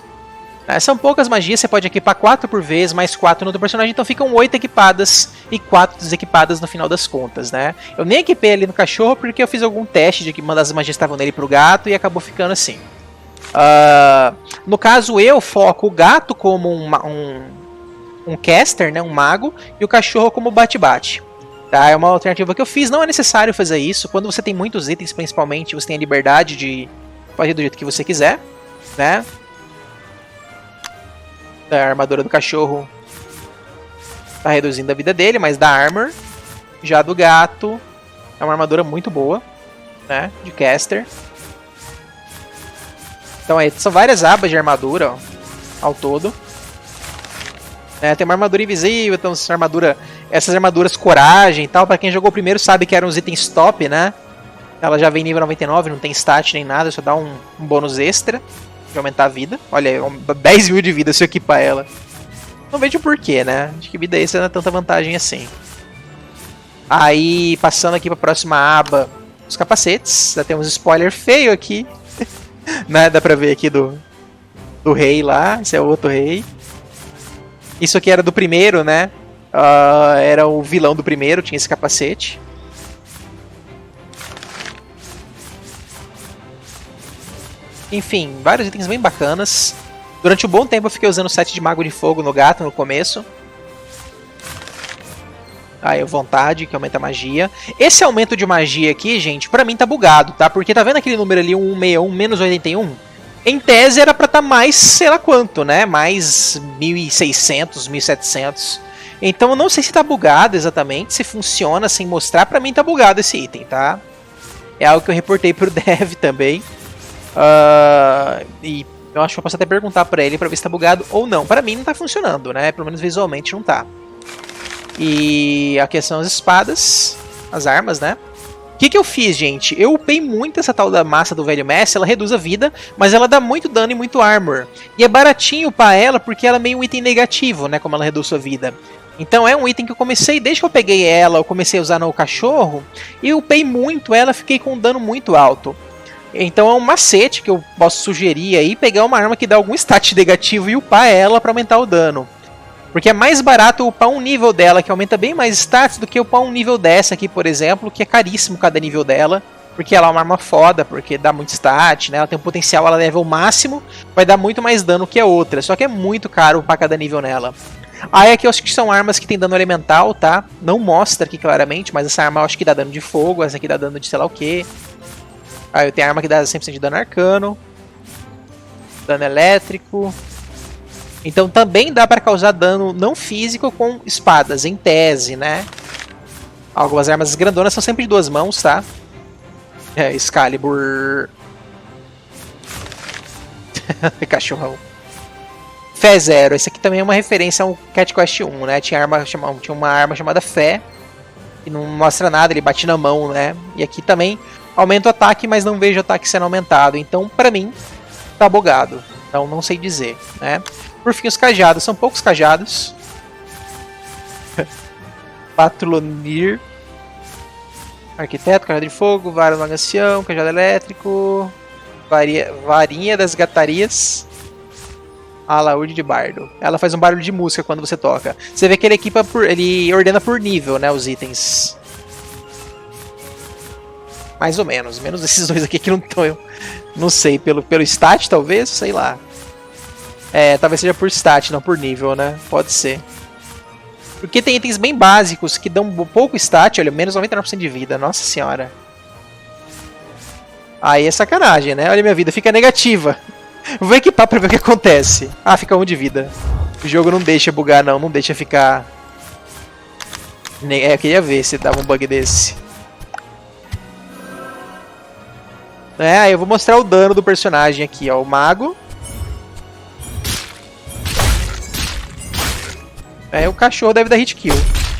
São poucas magias, você pode equipar 4 por vez, mais 4 no outro personagem, então ficam 8 equipadas e 4 desequipadas no final das contas, né? Eu nem equipei ali no cachorro porque eu fiz algum teste de que uma das magias estavam nele pro gato e acabou ficando assim. No caso, eu foco o gato como um caster, né, um mago, e o cachorro como bate-bate. Tá? É uma alternativa que eu fiz, não é necessário fazer isso. Quando você tem muitos itens, principalmente, você tem a liberdade de fazer do jeito que você quiser, né? A armadura do cachorro tá reduzindo a vida dele, mas dá armor. Já do gato é uma armadura muito boa, né? De caster. Então aí são várias abas de armadura, ó, ao todo. Tem uma armadura invisível, então essas armaduras coragem e tal. Pra quem jogou primeiro sabe que eram os itens top, né? Ela já vem nível 99, não tem stat nem nada, só dá um bônus extra de aumentar a vida. Olha, 10 mil de vida se eu equipar ela. Não vejo o porquê, né? Acho que vida extra não é tanta vantagem assim. Aí, passando aqui pra próxima aba, os capacetes. Já tem uns spoiler feio aqui. Né? Dá pra ver aqui do rei lá. Esse é o outro rei. Isso aqui era do primeiro, né? Era o vilão do primeiro, tinha esse capacete. Enfim, vários itens bem bacanas. Durante um bom tempo eu fiquei usando o set de Mago de Fogo no gato no começo. Aí, vontade, que aumenta a magia. Esse aumento de magia aqui, gente, pra mim tá bugado, tá? Porque tá vendo aquele número ali, 161 menos 81? Em tese era pra tá mais, sei lá quanto, né? Mais 1600, 1700. Então eu não sei se tá bugado exatamente, se funciona sem mostrar. Pra mim tá bugado esse item, tá? É algo que eu reportei pro dev também. E eu acho que eu posso até perguntar pra ele pra ver se tá bugado ou não. Pra mim não tá funcionando, né? Pelo menos visualmente não tá. E aqui são as espadas, as armas, né? O que eu fiz, gente? Eu upei muito essa tal da massa do velho mestre. Ela reduz a vida, mas ela dá muito dano e muito armor. E é baratinho upar ela porque ela é meio um item negativo, né? Como ela reduz sua vida. Então é um item que eu comecei, desde que eu peguei ela, eu comecei a usar no cachorro. E eu upei muito ela, fiquei com um dano muito alto. Então é um macete que eu posso sugerir aí, pegar uma arma que dá algum stat negativo e upar ela para aumentar o dano. Porque é mais barato upar um nível dela, que aumenta bem mais stats, do que upar um nível dessa aqui, por exemplo, que é caríssimo cada nível dela. Porque ela é uma arma foda, porque dá muito stat, né? Ela tem um potencial, ela level máximo, vai dar muito mais dano que a outra. Só que é muito caro upar cada nível nela. Aí aqui eu acho que são armas que tem dano elemental, tá? Não mostra aqui claramente, mas essa arma eu acho que dá dano de fogo, essa aqui dá dano de sei lá o que. Aí eu tenho arma que dá 100% de dano arcano. Dano elétrico. Então também dá para causar dano não físico com espadas, em tese, né? Algumas armas grandonas são sempre de duas mãos, tá? Excalibur. Cachorrão. Fé Zero. Esse aqui também é uma referência ao Cat Quest 1, né? Tinha uma arma chamada Fé, que não mostra nada, ele bate na mão, né? E aqui também aumenta o ataque, mas não vejo o ataque sendo aumentado. Então, pra mim, tá bugado. Então, não sei dizer, né? Por fim, os cajados. São poucos cajados. Patrulonir. Arquiteto, cajado de fogo, vara do ancião, cajado elétrico. Varinha das gatarias. Alaúde de bardo. Ela faz um barulho de música quando você toca. Você vê que ele equipa ele ordena por nível, né? Os itens. Mais ou menos. Menos esses dois aqui que não estão. Eu não sei. Pelo stat, talvez? Sei lá. Talvez seja por stat, não por nível, né? Pode ser. Porque tem itens bem básicos que dão pouco stat. Olha, menos 99% de vida. Nossa senhora. Aí é sacanagem, né? Olha, minha vida fica negativa. Vou equipar pra ver o que acontece. Ah, fica 1 de vida. O jogo não deixa bugar, não. Não deixa ficar... eu queria ver se dava um bug desse. Aí eu vou mostrar o dano do personagem aqui, ó. O mago. O cachorro deve dar hit kill.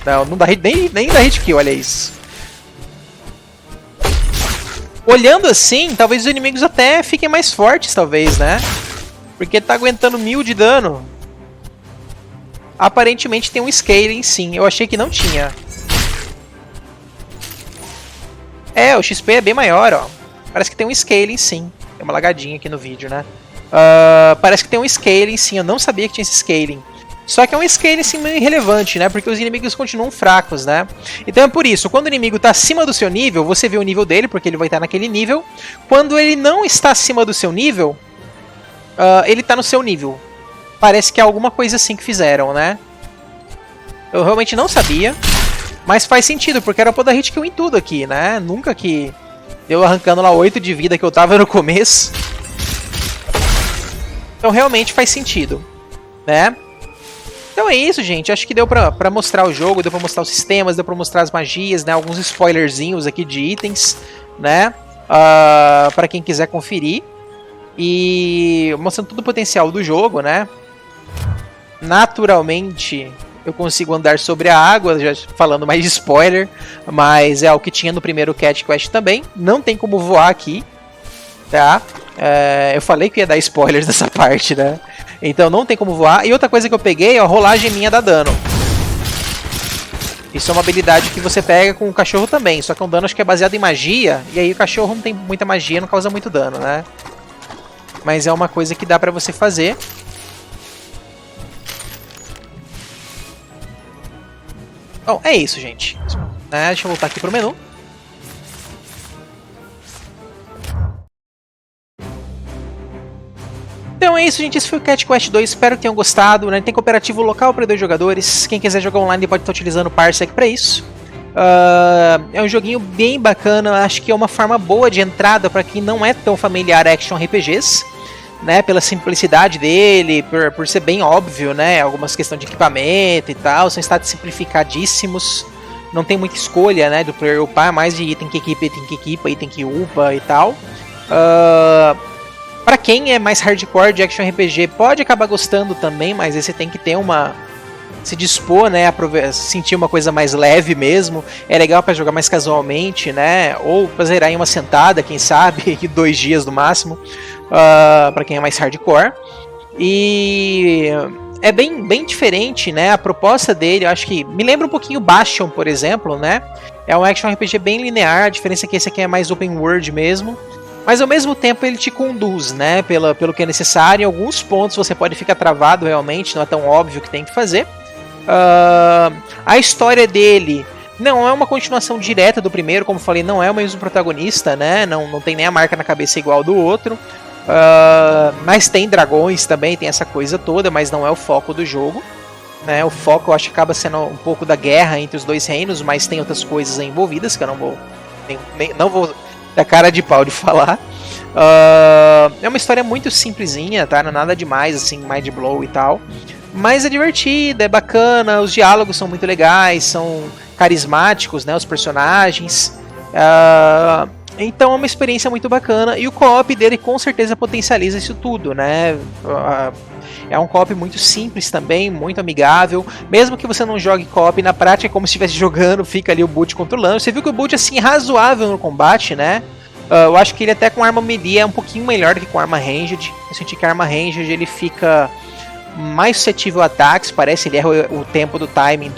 Não, não dá nem dá hit kill, olha isso. Olhando assim, talvez os inimigos até fiquem mais fortes, talvez, né? Porque tá aguentando 1000 de dano. Aparentemente tem um scaling, sim. Eu achei que não tinha. O XP é bem maior, ó. Parece que tem um scaling, sim. Tem uma lagadinha aqui no vídeo, né? Parece que tem um scaling, sim. Eu não sabia que tinha esse scaling. Só que é um scaling assim meio irrelevante, né? Porque os inimigos continuam fracos, né? Então é por isso, quando o inimigo está acima do seu nível, você vê o nível dele, porque ele vai estar naquele nível. Quando ele não está acima do seu nível, ele está no seu nível. Parece que é alguma coisa assim que fizeram, né? Eu realmente não sabia, mas faz sentido, porque era pra dar hit kill em tudo aqui, né? Nunca que eu arrancando lá 8 de vida que eu tava no começo. Então realmente faz sentido, né? Então é isso, gente. Acho que deu pra mostrar o jogo, deu pra mostrar os sistemas, deu pra mostrar as magias, né? Alguns spoilerzinhos aqui de itens, né? Pra quem quiser conferir. E mostrando todo o potencial do jogo, né? Naturalmente, eu consigo andar sobre a água, já falando mais de spoiler, mas é o que tinha no primeiro Cat Quest também. Não tem como voar aqui, tá? Eu falei que ia dar spoilers dessa parte, né? Então não tem como voar. E outra coisa que eu peguei, a rolagem minha dá dano. Isso é uma habilidade que você pega com o cachorro também. Só que é um dano acho que é baseado em magia. E aí o cachorro não tem muita magia, não causa muito dano, né? Mas é uma coisa que dá pra você fazer. Bom, é isso, gente. Deixa eu voltar aqui pro menu. Então é isso, gente. Esse foi o Cat Quest 2. Espero que tenham gostado. Né? Tem cooperativo local para 2 jogadores. Quem quiser jogar online pode estar utilizando o Parsec para isso. É um joguinho bem bacana. Acho que é uma forma boa de entrada para quem não é tão familiar a Action RPGs. Né? Pela simplicidade dele, por ser bem óbvio, né? Algumas questões de equipamento e tal. São estados simplificadíssimos. Não tem muita escolha, né? Do player upar. Mais de item que equipa, item que upa e tal. Pra quem é mais hardcore de Action RPG, pode acabar gostando também, mas aí você tem que ter se dispor, né, a sentir uma coisa mais leve mesmo. É legal para jogar mais casualmente, né, ou pra zerar em uma sentada, quem sabe, 2 dias no máximo, para quem é mais hardcore. E é bem diferente, né, a proposta dele. Eu acho que me lembra um pouquinho Bastion, por exemplo, né. É um Action RPG bem linear, a diferença é que esse aqui é mais open world mesmo. Mas ao mesmo tempo ele te conduz, né, pelo que é necessário. Em alguns pontos você pode ficar travado realmente, não é tão óbvio o que tem que fazer. A história dele não é uma continuação direta do primeiro, como falei, não é o mesmo protagonista, né, não tem nem a marca na cabeça igual do outro. Mas tem dragões também, tem essa coisa toda, mas não é o foco do jogo. Né, o foco eu acho que acaba sendo um pouco da guerra entre os 2 reinos, mas tem outras coisas envolvidas que eu não vou da cara de pau de falar. É uma história muito simplesinha, tá? Não é nada demais, assim, mind blow e tal. Mas é divertida, é bacana, os diálogos são muito legais, são carismáticos, né? Os personagens. Então é uma experiência muito bacana. E o co-op dele com certeza potencializa isso tudo, né? É um co-op muito simples também, muito amigável. Mesmo que você não jogue co-op, na prática é como se estivesse jogando, fica ali o boot controlando. Você viu que o boot é assim, razoável no combate, né? Eu acho que ele até com arma melee é um pouquinho melhor do que com arma ranged. Eu senti que a arma ranged ele fica mais suscetível a ataques, parece. Ele erra o tempo do timing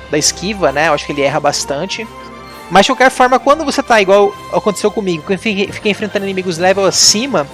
da esquiva, né? Eu acho que ele erra bastante. Mas de qualquer forma, quando você tá igual aconteceu comigo, que eu fiquei enfrentando inimigos level acima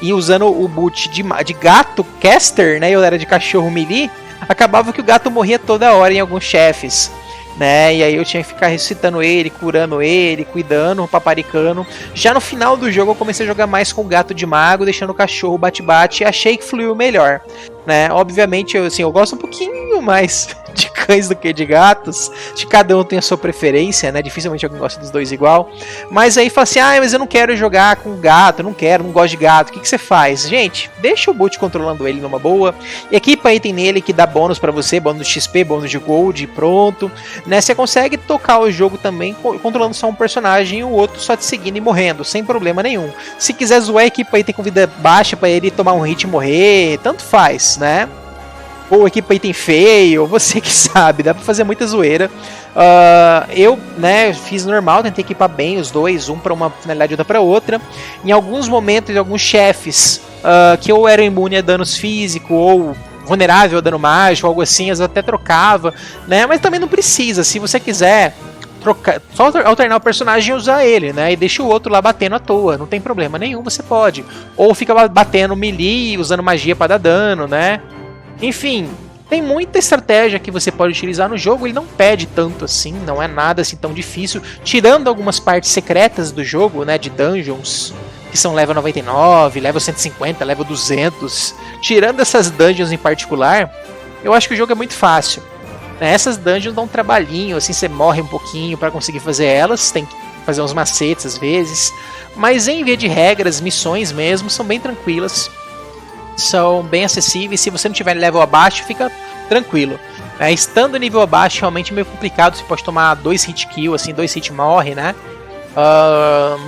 e usando o boot de gato caster, né? Eu era de cachorro melee, acabava que o gato morria toda hora em alguns chefes, né? E aí eu tinha que ficar ressuscitando ele, curando ele, cuidando, paparicando. Já no final do jogo eu comecei a jogar mais com o gato de mago, deixando o cachorro bate-bate, e achei que fluiu melhor, né? Obviamente eu gosto um pouquinho mais de cães do que de gatos. De cada um tem a sua preferência, né? Dificilmente alguém gosta dos 2 igual. Mas aí fala assim, mas eu não quero jogar com gato, não gosto de gato. O que você faz? Gente, deixa o boot controlando ele numa boa. Equipa item nele que dá bônus pra você, bônus de XP, bônus de gold, pronto. Né? Você consegue tocar o jogo também controlando só um personagem e o outro só te seguindo e morrendo, sem problema nenhum. Se quiser zoar, equipa item com vida baixa pra ele tomar um hit e morrer, tanto faz, né? Ou equipa item feio, você que sabe, dá pra fazer muita zoeira. Eu, né, fiz normal, tentei equipar bem os 2, um pra uma finalidade e outra pra outra. Em alguns momentos, alguns chefes que eu era imune a danos físicos ou vulnerável a dano mágico, algo assim, eu até trocava, né? Mas também não precisa, se você quiser só alternar o personagem e usar ele, né? E deixa o outro lá batendo à toa, não tem problema nenhum, você pode. Ou fica batendo melee, usando magia pra dar dano, né? Enfim, tem muita estratégia que você pode utilizar no jogo. Ele não pede tanto assim, não é nada assim tão difícil, tirando algumas partes secretas do jogo, né, de dungeons, que são level 99, level 150, level 200. Tirando essas dungeons em particular, eu acho que o jogo é muito fácil. Essas dungeons dão um trabalhinho, assim, você morre um pouquinho para conseguir fazer elas, tem que fazer uns macetes às vezes, mas em via de regras, missões mesmo, são bem tranquilas. São bem acessíveis, se você não tiver level abaixo, fica tranquilo. Estando nível abaixo, realmente é meio complicado, você pode tomar 2 hit kill, assim, 2 hit morre, né?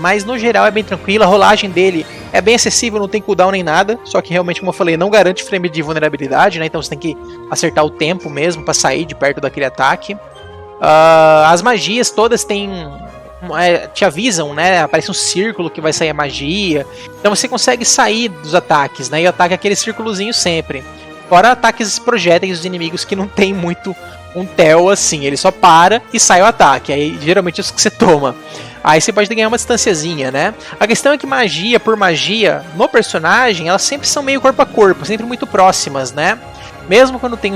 Mas no geral é bem tranquilo, a rolagem dele é bem acessível, não tem cooldown nem nada, só que realmente, como eu falei, não garante frame de vulnerabilidade, né? Então você tem que acertar o tempo mesmo para sair de perto daquele ataque. As magias todas têm... te avisam, né? Aparece um círculo que vai sair a magia. Então você consegue sair dos ataques, né? E o ataque é aquele círculozinho sempre. Fora ataques projéteis dos inimigos que não tem muito um tel assim. Ele só para e sai o ataque. Aí geralmente é os que você toma. Aí você pode ganhar uma distanciazinha, né? A questão é que magia por magia no personagem, elas sempre são meio corpo a corpo, sempre muito próximas, né? Mesmo quando tem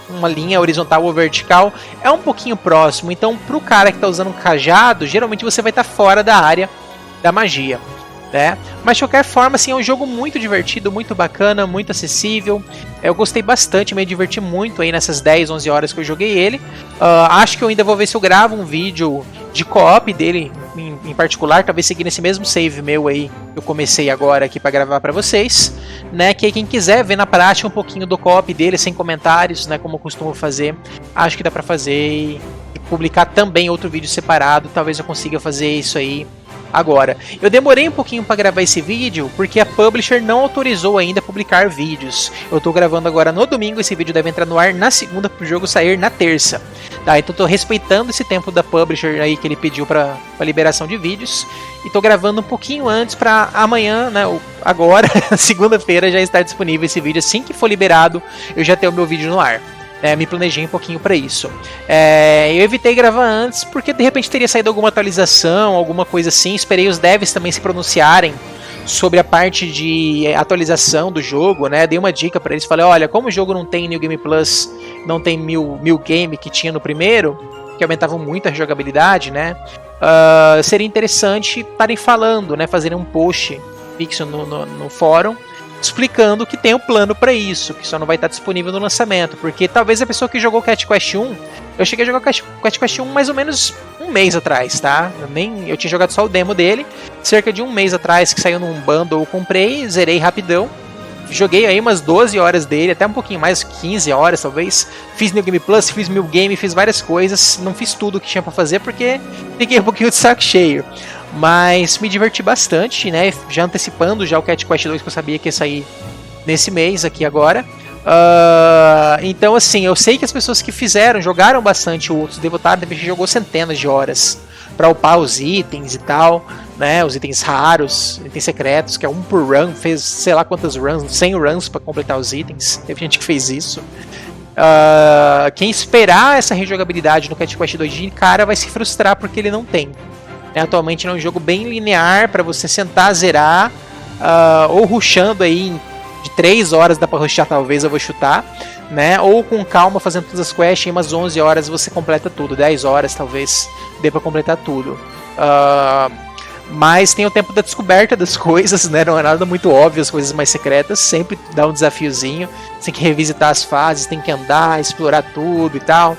uma linha horizontal ou vertical, é um pouquinho próximo. Então, pro cara que tá usando um cajado, geralmente você vai estar fora da área da magia, né? Mas de qualquer forma, assim, é um jogo muito divertido, muito bacana, muito acessível. Eu gostei bastante, me diverti muito aí nessas 10, 11 horas que eu joguei ele. Acho que eu ainda vou ver se eu gravo um vídeo de co-op dele em particular, talvez seguir nesse mesmo save meu aí que eu comecei agora aqui para gravar para vocês, né? Que aí quem quiser ver na prática um pouquinho do co-op dele sem comentários, né? Como eu costumo fazer, acho que dá para fazer e publicar também outro vídeo separado. Talvez eu consiga fazer isso aí agora. Eu demorei um pouquinho para gravar esse vídeo porque a publisher não autorizou ainda publicar vídeos. Eu tô gravando agora no domingo, esse vídeo deve entrar no ar na segunda pro jogo sair na terça. Tá, então tô respeitando esse tempo da publisher aí que ele pediu para liberação de vídeos e tô gravando um pouquinho antes para amanhã, né, agora, segunda-feira já estar disponível esse vídeo. Assim que for liberado, eu já tenho o meu vídeo no ar. Me planejei um pouquinho para isso. Eu evitei gravar antes porque de repente teria saído alguma atualização, alguma coisa assim. Esperei os devs também se pronunciarem sobre a parte de atualização do jogo, né? Dei uma dica para eles, falei, olha, como o jogo não tem New Game Plus, não tem mil game que tinha no primeiro, que aumentavam muito a jogabilidade, né? Seria interessante estarem falando, né? Fazerem um post fixo no fórum, explicando que tem um plano para isso, que só não vai estar disponível no lançamento, porque talvez a pessoa que jogou Cat Quest 1, eu cheguei a jogar Cat Quest 1 mais ou menos um mês atrás, tá? Eu tinha jogado só o demo dele, cerca de um mês atrás, que saiu num bundle, eu comprei, zerei rapidão, joguei aí umas 12 horas dele, até um pouquinho mais, 15 horas talvez, fiz New Game Plus, fiz Mil Game, fiz várias coisas, não fiz tudo que tinha para fazer porque fiquei um pouquinho de saco cheio. Mas me diverti bastante, né? Já antecipando já o Cat Quest 2 que eu sabia que ia sair nesse mês aqui agora. Então assim, eu sei que as pessoas que jogaram bastante o Outros Devotados, jogou centenas de horas para upar os itens e tal, né? Os itens raros, itens secretos, que é um por run, fez sei lá quantas runs, 100 runs para completar os itens. Teve gente que fez isso. Quem esperar essa rejogabilidade no Cat Quest 2 de cara vai se frustrar porque ele não tem. Atualmente é um jogo bem linear para você sentar, zerar, ou rushando aí de 3 horas dá para rushar, talvez eu vou chutar, né? Ou com calma fazendo todas as quests, em umas 11 horas você completa tudo, 10 horas talvez dê para completar tudo. Mas tem o tempo da descoberta das coisas, né? Não é nada muito óbvio, as coisas mais secretas, sempre dá um desafiozinho, você tem que revisitar as fases, tem que andar, explorar tudo e tal.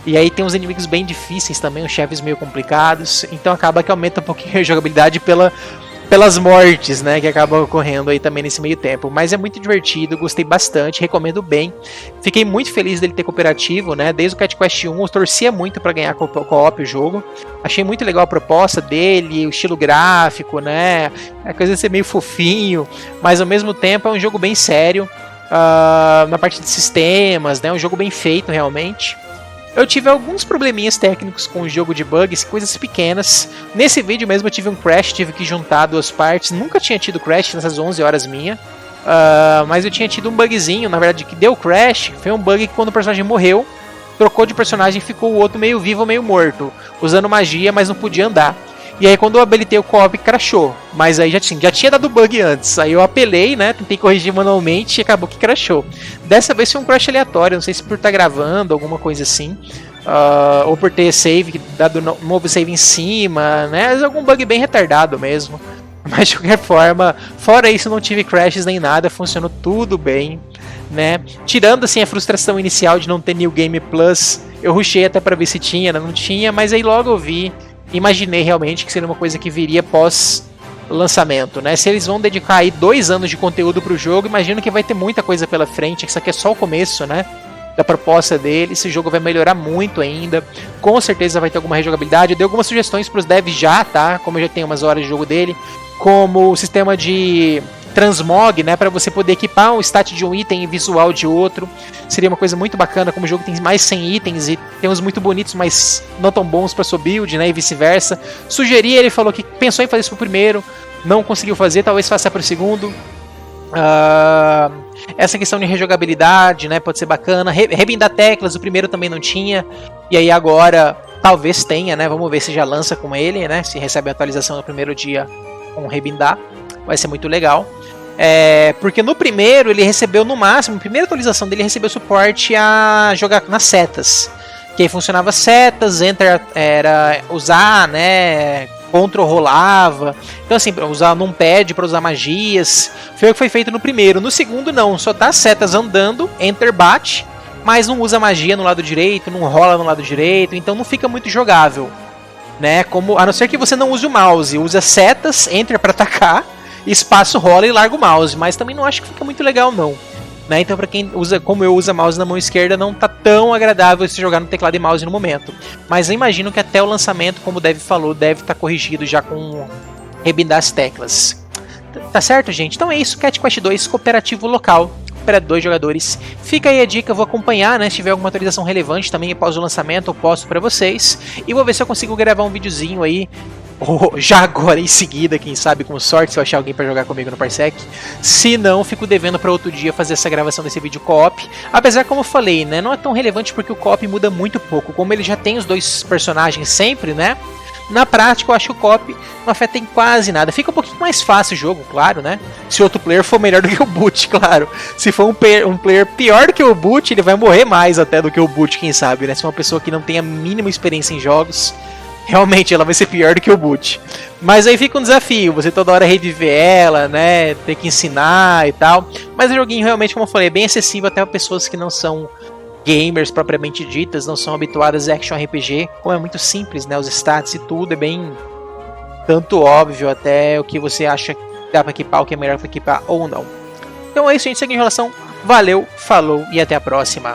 E aí tem uns inimigos bem difíceis também, uns chefes meio complicados, então acaba que aumenta um pouquinho a jogabilidade pelas mortes, né, que acabam ocorrendo aí também nesse meio tempo. Mas é muito divertido, gostei bastante, recomendo bem. Fiquei muito feliz dele ter cooperativo, né, desde o Cat Quest 1 eu torcia muito para ganhar co-op o jogo. Achei muito legal a proposta dele, o estilo gráfico, né, a coisa de ser meio fofinho, mas ao mesmo tempo é um jogo bem sério, na parte de sistemas, né, um jogo bem feito realmente. Eu tive alguns probleminhas técnicos com o jogo de bugs, coisas pequenas. Nesse vídeo mesmo eu tive um crash, tive que juntar duas partes. Nunca tinha tido crash nessas 11 horas minha. Mas eu tinha tido um bugzinho, na verdade, que deu crash. Foi um bug que quando o personagem morreu, trocou de personagem e ficou o outro meio vivo, meio morto. Usando magia, mas não podia andar. E aí quando eu habilitei o co-op, crashou. Mas aí já tinha dado bug antes. Aí eu apelei, né? Tentei corrigir manualmente e acabou que crashou. Dessa vez foi um crash aleatório. Não sei se por estar gravando, alguma coisa assim. Ou por ter save, dado novo save em cima, né? Mas algum bug bem retardado mesmo. Mas de qualquer forma, fora isso não tive crashes nem nada. Funcionou tudo bem, né? Tirando assim a frustração inicial de não ter New Game Plus. Eu rushei até para ver se tinha, não tinha. Mas aí logo eu vi. Imaginei realmente que seria uma coisa que viria pós lançamento, né? Se eles vão dedicar aí 2 anos de conteúdo pro jogo, imagino que vai ter muita coisa pela frente. Isso aqui é só o começo, né? Da proposta dele. Esse jogo vai melhorar muito ainda. Com certeza vai ter alguma rejogabilidade. Eu dei algumas sugestões pros devs já, tá? Como eu já tenho umas horas de jogo dele. Como o sistema de transmog, né, para você poder equipar um stat de um item e visual de outro. Seria uma coisa muito bacana, como o jogo tem mais 100 itens e tem uns muito bonitos, mas não tão bons para sua build, né, e vice-versa. Sugeri, ele falou que pensou em fazer isso pro primeiro, não conseguiu fazer, talvez faça pro segundo. Essa questão de rejogabilidade, né, pode ser bacana. Rebindar teclas, o primeiro também não tinha, e aí agora talvez tenha, né, vamos ver se já lança com ele, né, se recebe a atualização no primeiro dia com rebindar, vai ser muito legal. Porque no primeiro ele recebeu no máximo, a primeira atualização dele recebeu suporte a jogar nas setas. Que aí funcionava setas, Enter era usar, né? Ctrl rolava. Então assim, usar numpad para usar magias. Foi o que foi feito no primeiro. No segundo não, só tá setas andando, Enter bate, mas não usa magia no lado direito, não rola no lado direito, então não fica muito jogável, né? A não ser que você não use o mouse, usa setas, Enter para atacar, espaço rola e larga o mouse, mas também não acho que fica muito legal não. Né? Então para quem usa, como eu uso mouse na mão esquerda, não tá tão agradável se jogar no teclado e mouse no momento. Mas eu imagino que até o lançamento, como o Dev falou, deve estar corrigido já com rebindar as teclas. Tá certo, gente? Então é isso, Cat Quest 2 cooperativo local para 2 jogadores. Fica aí a dica, eu vou acompanhar, né? Se tiver alguma atualização relevante também após o lançamento, eu posto para vocês. E vou ver se eu consigo gravar um videozinho aí, já agora em seguida, quem sabe, com sorte, se eu achar alguém para jogar comigo no Parsec. Se não, fico devendo para outro dia fazer essa gravação desse vídeo co-op. Apesar, como eu falei, né, não é tão relevante porque o co-op muda muito pouco. Como ele já tem os 2 personagens sempre, né? Na prática, eu acho que o co-op não afeta em quase nada. Fica um pouquinho mais fácil o jogo, claro, né? Se o outro player for melhor do que o boot, claro. Se for um player pior do que o boot, ele vai morrer mais até do que o boot, quem sabe, né? Se é uma pessoa que não tem a mínima experiência em jogos, realmente ela vai ser pior do que o boot. Mas aí fica um desafio, você toda hora reviver ela, né? Ter que ensinar e tal. Mas o joguinho realmente, como eu falei, é bem acessível até para pessoas que não são gamers propriamente ditas, não são habituadas a action RPG. Como é muito simples, né? Os stats e tudo é bem tanto óbvio até o que você acha que dá para equipar, o que é melhor para equipar ou não. Então é isso, gente. Segue em relação. Valeu, falou e até a próxima.